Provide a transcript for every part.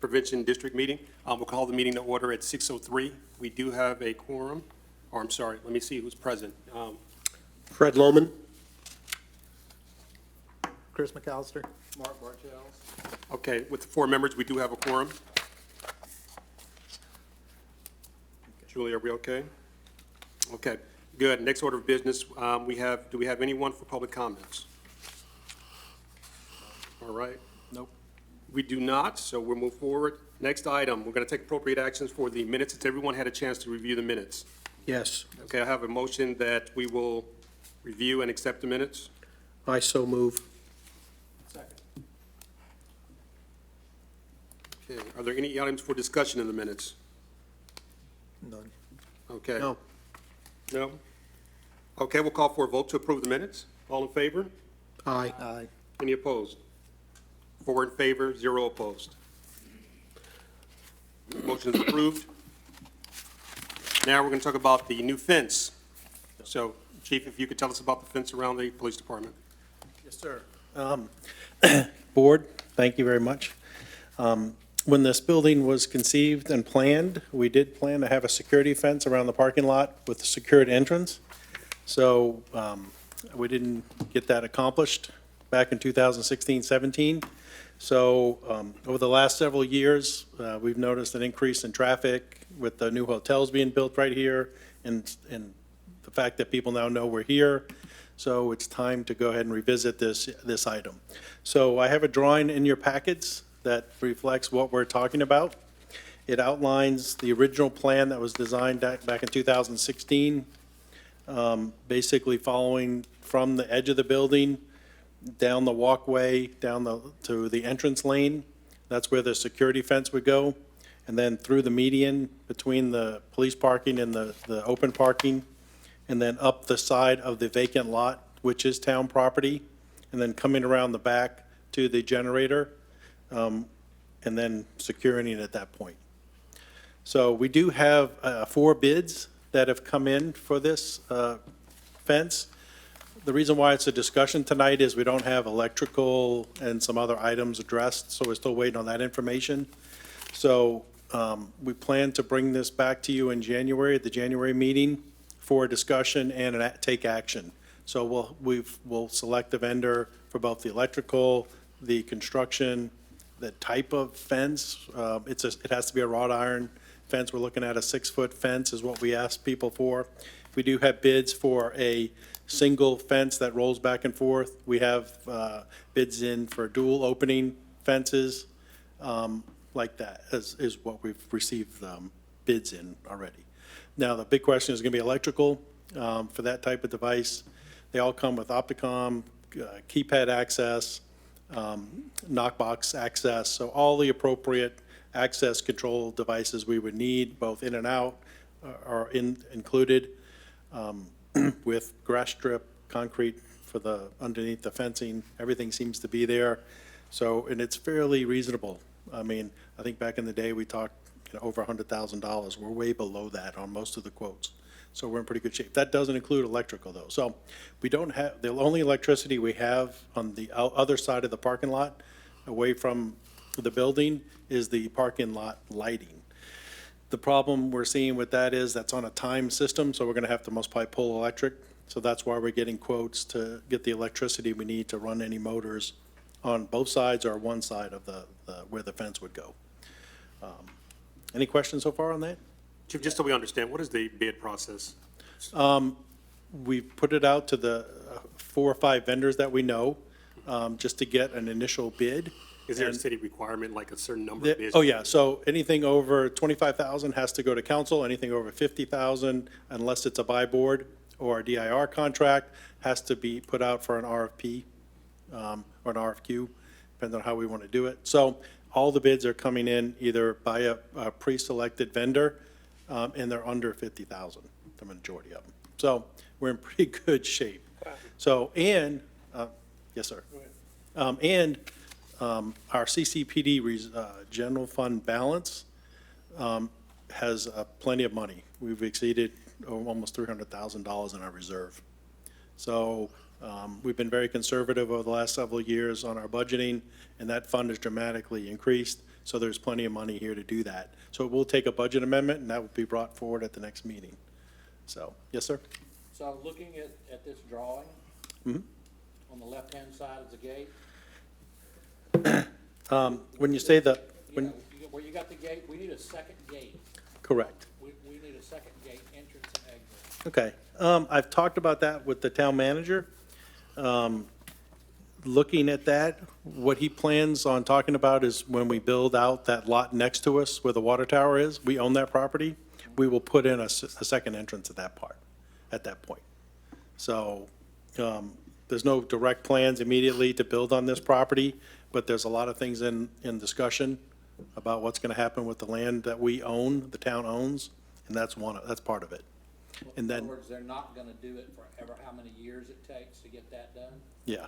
Prevention District meeting. We'll call the meeting to order at 6:03. We do have a quorum, or I'm sorry, let me see who's present. Fred Lohman. Chris McAllister. Mark Bartels. Okay, with the 4 members, we do have a quorum. Julie, are we okay? Okay, good. Next order of business, do we have anyone for public comments? All right. Nope. We do not, so we'll move forward. Next item, we're going to take appropriate actions for the minutes. Has everyone had a chance to review the minutes? Yes, Okay, I have a motion that we will review and accept the minutes. I so move. Second. Okay, are there any items for discussion in the minutes? None. Okay. No. No? Okay, we'll call for a vote to approve the minutes. All in favor? Aye. Aye. Any opposed? 4 in favor, 0 opposed. Motion is approved. Now we're going to talk about the new fence. So, Chief, if you could tell us about the fence around the police department. Yes, sir. Board, thank you very much. When this building was conceived and planned, we did plan to have a security fence around the parking lot with a secured entrance. So we didn't get that accomplished back in 2016-17. So over the last several years, we've noticed an increase in traffic with the new hotels being built right here and the fact that people now know we're here. So it's time to go ahead and revisit this item. So I have a drawing in your packets that reflects what we're talking about. It outlines the original plan that was designed back in 2016, basically following from the edge of the building down the walkway, to the entrance lane. That's where the security fence would go. And then through the median between the police parking and the open parking, and then up the side of the vacant lot, which is town property, and then coming around the back to the generator, and then securing it at that point. So we do have 4 bids that have come in for this fence. The reason why it's a discussion tonight is we don't have electrical and some other items addressed, so we're still waiting on that information. So we plan to bring this back to you in January, at the January meeting, for discussion and take action. So we'll select a vendor for both the electrical, the construction, the type of fence. It has to be a wrought iron fence. We're looking at a 6-foot fence is what we ask people for. We do have bids for a single fence that rolls back and forth. We have bids in for dual opening fences like that is what we've received bids in already. Now, the big question is going to be electrical for that type of device. They all come with Opticom, keypad access, knockbox access, so all the appropriate access control devices we would need, both in and out, are included, with grass strip, concrete for the underneath the fencing. Everything seems to be there. So, and it's fairly reasonable. I mean, I think back in the day we talked over $100,000. We're way below that on most of the quotes. So we're in pretty good shape. That doesn't include electrical though. So we don't have, the only electricity we have on the other side of the parking lot away from the building is the parking lot lighting. The problem we're seeing with that is that's on a time system, so we're gonna have to most probably pull electric. So that's why we're getting quotes to get the electricity we need to run any motors on both sides or one side of the where the fence would go. Any questions so far on that? Chief, just so we understand, what is the bid process? We put it out to the 4 or 5 vendors that we know, just to get an initial bid. Is there a And city requirement, like a certain number of bids? Oh, yeah, so anything over 25,000 has to go to council, anything over 50,000, unless it's a buy board or a DIR contract, has to be put out for an RFP, or an RFQ, depending on how we want to do it. So all the bids are coming in either by a pre-selected vendor, and they're under 50,000, the majority of them. So we're in pretty good shape. So, and, yes, sir. And our CCPD general fund balance has plenty of money. We've exceeded almost $300,000 in our reserve. So we've been very conservative over the last several years on our budgeting, and that fund has dramatically increased. So there's plenty of money here to do that. So it will take a budget amendment, and that will be brought forward at the next meeting. So, yes, sir? So looking at this drawing, Mhm. on the left-hand side of the gate. When you say the, when, Where you got the gate, we need a second gate. correct. We need a second gate, entrance and exit. Okay, I've talked about that with the town manager. Looking at that, what he plans on talking about is when we build out that lot next to us where the water tower is, we own that property, we will put in a second entrance at that point. So, there's no direct plans immediately to build on this property, but there's a lot of things in discussion about what's gonna happen with the land that we own, the town owns, and that's part of it. And In then, other words, they're not gonna do it for ever, how many years it takes to get that done? yeah,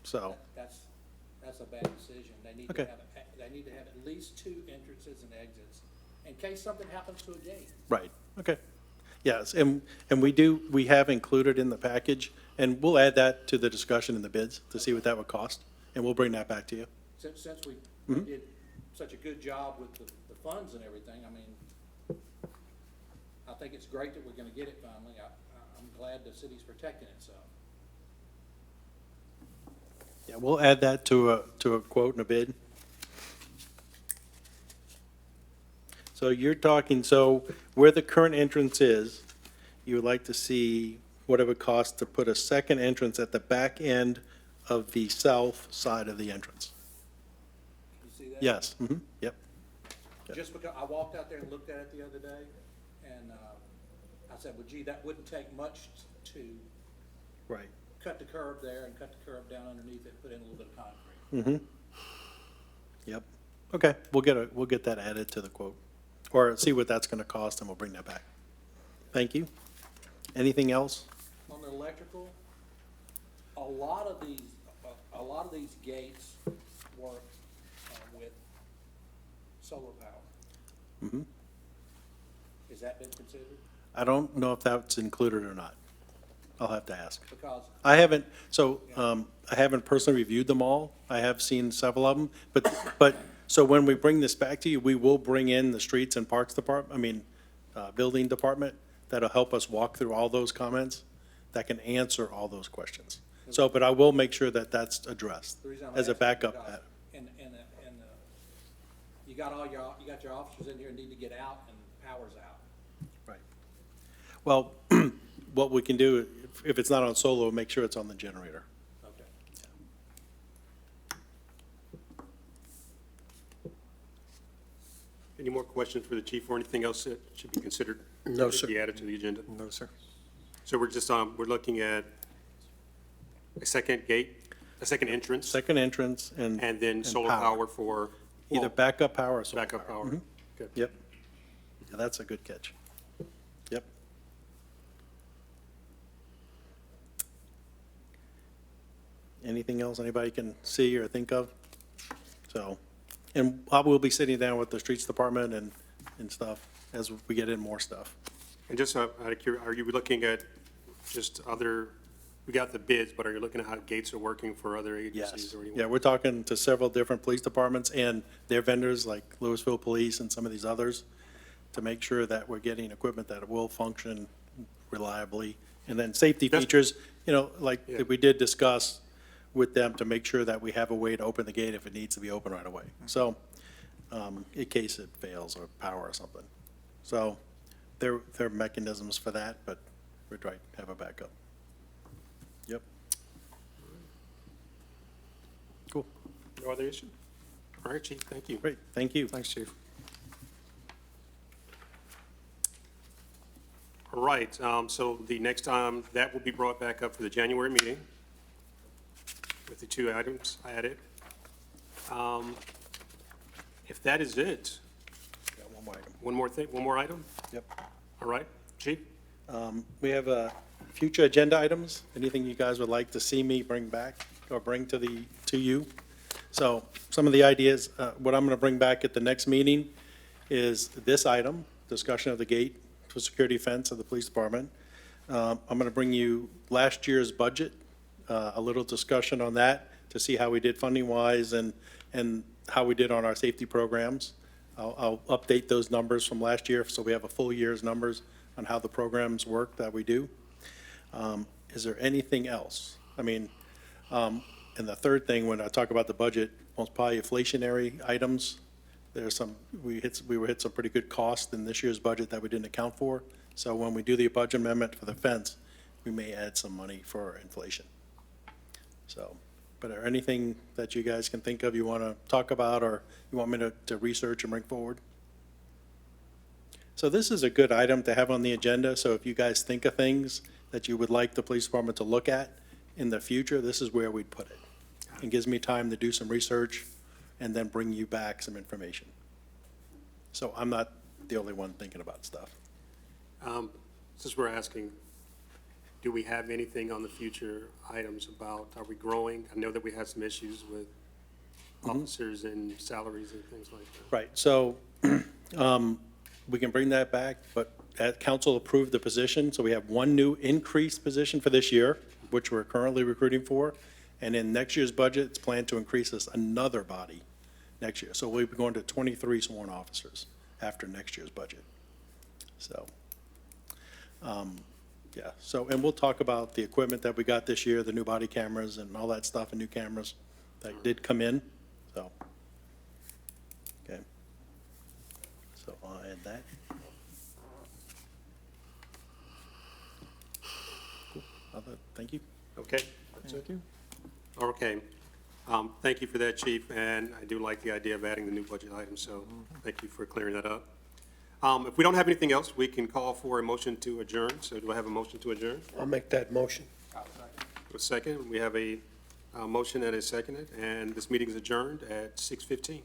so, That's a bad decision. They need to Okay. have at least 2 entrances and exits in case something happens to a gate. right, okay. Yes, and we have included in the package, and we'll add that to the discussion in the bids to see what that would cost, and we'll bring that back to you. Since we Mm-hmm. did such a good job with the funds and everything, I mean, I think it's great that we're gonna get it finally. I'm glad the city's protecting itself. Yeah, we'll add that to a quote and a bid. So you're talking, so where the current entrance is, you would like to see what it would cost to put a second entrance at the back end of the south side of the entrance? You see that? Yes, yep, Just because, I walked out there and looked at it the other day, and, I said, well, gee, that wouldn't take much to right. cut the curb there and cut the curb down underneath it, put in a little bit of concrete. Yep, okay, we'll get that added to the quote, or see what that's gonna cost, and we'll bring that back. Thank you. Anything else? On the electrical, a lot of these gates work with solar power. Has that been considered? I don't know if that's included or not. I'll have to ask. Because, I haven't personally reviewed them all. I have seen several of them, but, so when we bring this back to you, we will bring in the streets and parks department, building department, that'll help us walk through all those comments, that can answer all those questions. So, but I will make sure that that's addressed the reason I'm as a asking backup. because you got your officers in here need to get out and power's out. Right. Well, what we can do, if it's not on solar, make sure it's on the generator. Okay. Any more questions for the chief or anything else that should be considered? No, to sir. Be added to the agenda? No, sir. So we're just, we're looking at a second gate, a second entrance, Second entrance and. and then and solar power for. Either well, backup power or solar Backup power. power. Good. Yep. Yeah, that's a good catch. Yep. Anything else anybody can see or think of? So, and I will be sitting down with the streets department and stuff as we get in more stuff. And just out of curiosity, are you looking at just other, we got the bids, but are you looking at how gates are working for other agencies Yes. or anyone? Yeah, we're talking to several different police departments and their vendors like Louisville Police and some of these others to make sure that we're getting equipment that will function reliably. And then safety That's- features, like Yeah. we did discuss with them to make sure that we have a way to open the gate if it needs to be open right away. So, in case it fails or power or something. So, there are mechanisms for that, but we're trying to have a backup. Yep. Cool. No other issue? All right, chief, thank you. Great, thank you. Thanks, Chief. All right, so the next time, that will be brought back up for the January meeting with the 2 items added. If that is it, Got one more item. one more item? Yep. All right, chief? We have future agenda items, anything you guys would like to see me bring back or bring to you. So some of the ideas, what I'm going to bring back at the next meeting is this item, discussion of the gate for security fence of the police department. I'm going to bring you last year's budget, a little discussion on that to see how we did funding-wise and how we did on our safety programs. I'll update those numbers from last year, so we have a full year's numbers on how the programs work that we do. Is there anything else? I mean, and the third thing, when I talk about the budget, most probably inflationary items. There's some, we were hit some pretty good cost in this year's budget that we didn't account for. So when we do the budget amendment for the fence, we may add some money for inflation. So, but are anything that you guys can think of you want to talk about, or you want me to research and bring forward? So this is a good item to have on the agenda, so if you guys think of things that you would like the police department to look at in the future, this is where we'd put it. It gives me time to do some research and then bring you back some information. So I'm not the only one thinking about stuff. Since we're asking, do we have anything on the future items about, are we growing? I know that we had some issues with officers and salaries and things like that. Right, so we can bring that back, but council approved the position, so we have one new increased position for this year, which we're currently recruiting for, and in next year's budget, it's planned to increase us another body next year. So we'll be going to 23 sworn officers after next year's budget. So, yeah, so, and we'll talk about the equipment that we got this year, the new body cameras and all that stuff, and new cameras that did come in, so. Okay. So I'll add that. Cool. Thank you. Okay? Thank you. Okay. Thank you for that, Chief, and I do like the idea of adding the new budget item, so thank you for clearing that up. If we don't have anything else, we can call for a motion to adjourn. So do I have a motion to adjourn? I'll make that motion. A second. We have a motion that is seconded, and this meeting is adjourned at 6:15.